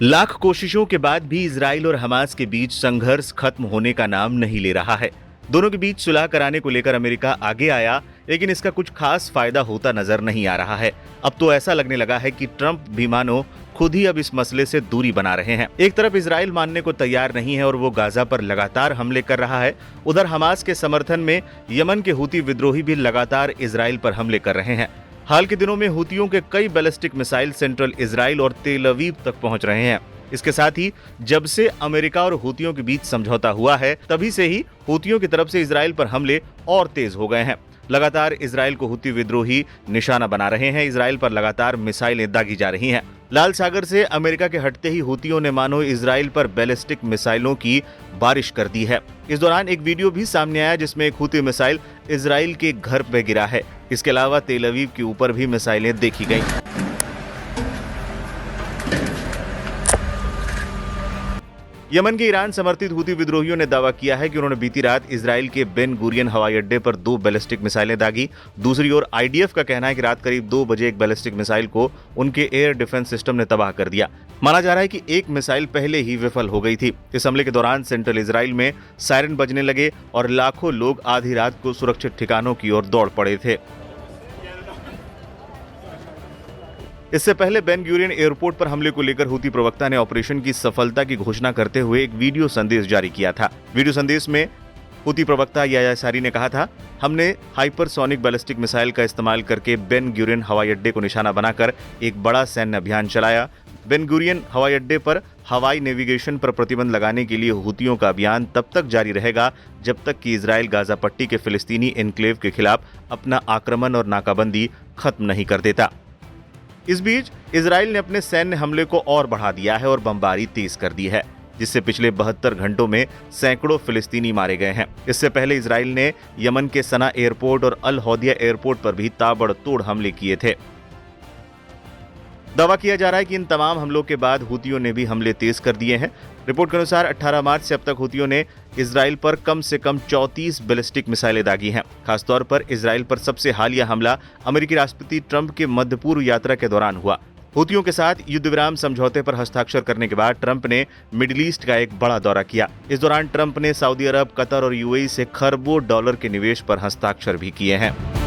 लाख कोशिशों के बाद भी इजराइल और हमास के बीच संघर्ष खत्म होने का नाम नहीं ले रहा है। दोनों के बीच सुलह कराने को लेकर अमेरिका आगे आया, लेकिन इसका कुछ खास फायदा होता नजर नहीं आ रहा है। अब तो ऐसा लगने लगा है कि ट्रंप भी मानो खुद ही अब इस मसले से दूरी बना रहे हैं। एक तरफ इजराइल मानने को तैयार नहीं है और वो गाजा पर लगातार हमले कर रहा है, उधर हमास के समर्थन में यमन के हूती विद्रोही भी लगातार इजराइल पर हमले कर रहे हैं। हाल के दिनों में हूतियों के कई बैलिस्टिक मिसाइल सेंट्रल इजराइल और तेल अवीव तक पहुंच रहे हैं। इसके साथ ही जब से अमेरिका और हूतियों के बीच समझौता हुआ है, तभी से ही हूतियों की तरफ से इजराइल पर हमले और तेज हो गए हैं। लगातार इजराइल को हूती विद्रोही निशाना बना रहे हैं। इजराइल पर लगातार मिसाइलें दागी जा रही हैं। लाल सागर से अमेरिका के हटते ही हूतियों ने मानो इजराइल पर बैलिस्टिक मिसाइलों की बारिश कर दी है। इस दौरान एक वीडियो भी सामने आया जिसमें एक हूती मिसाइल इजराइल के घर पर गिरा है। इसके अलावा तेल अवीव के ऊपर भी मिसाइलें देखी गईं। यमन के ईरान समर्थित हूती विद्रोहियों ने दावा किया है कि उन्होंने बीती रात इजराइल के बेन गुरियन हवाई अड्डे पर 2 बैलिस्टिक मिसाइलें दागी। दूसरी ओर आईडीएफ का कहना है कि रात करीब 2 बजे एक बैलिस्टिक मिसाइल को उनके एयर डिफेंस सिस्टम ने तबाह कर दिया। माना जा रहा है कि एक मिसाइल पहले ही विफल हो गई थी। इस हमले के दौरान सेंट्रल इजराइल में सायरन बजने लगे और लाखों लोग आधी रात को सुरक्षित ठिकानों की ओर दौड़ पड़े थे। इससे पहले बेन गुरियन एयरपोर्ट पर हमले को लेकर हूती प्रवक्ता ने ऑपरेशन की सफलता की घोषणा करते हुए एक वीडियो संदेश जारी किया था। वीडियो संदेश में हूती प्रवक्ता याह्या सारी ने कहा था, हमने हाइपरसोनिक बैलिस्टिक मिसाइल का इस्तेमाल करके बेन गुरियन हवाई अड्डे को निशाना बनाकर एक बड़ा सैन्य अभियान चलाया। बेन गुरियन हवाई अड्डे पर हवाई नेविगेशन पर प्रतिबंध लगाने के लिए हूतियों का अभियान तब तक जारी रहेगा जब तक कि इजराइल गाजा पट्टी के फिलिस्तीनी एन्क्लेव के खिलाफ अपना आक्रमण और नाकाबंदी खत्म नहीं कर देता। इस बीच इजराइल ने अपने सैन्य हमले को और बढ़ा दिया है और बमबारी तेज कर दी है, जिससे पिछले 72 घंटों में सैकड़ों फिलिस्तीनी मारे गए हैं। इससे पहले इजराइल ने यमन के सना एयरपोर्ट और अल हौदिया एयरपोर्ट पर भी ताबड़तोड़ हमले किए थे। दावा किया जा रहा है कि इन तमाम हमलों के बाद हूतियों ने भी हमले तेज कर दिए हैं। रिपोर्ट के अनुसार 18 मार्च से अब तक हूतियों ने इजराइल पर कम से कम 34 बैलिस्टिक मिसाइलें दागी हैं। खासतौर पर इजराइल पर सबसे हालिया हमला अमेरिकी राष्ट्रपति ट्रंप के मध्य पूर्व यात्रा के दौरान हुआ। हूतियों के साथ युद्ध विराम समझौते पर हस्ताक्षर करने के बाद ट्रंप ने मिडिल ईस्ट का एक बड़ा दौरा किया। इस दौरान ट्रंप ने सऊदी अरब, कतर और यूएई से खरबों डॉलर के निवेश पर हस्ताक्षर भी किए हैं।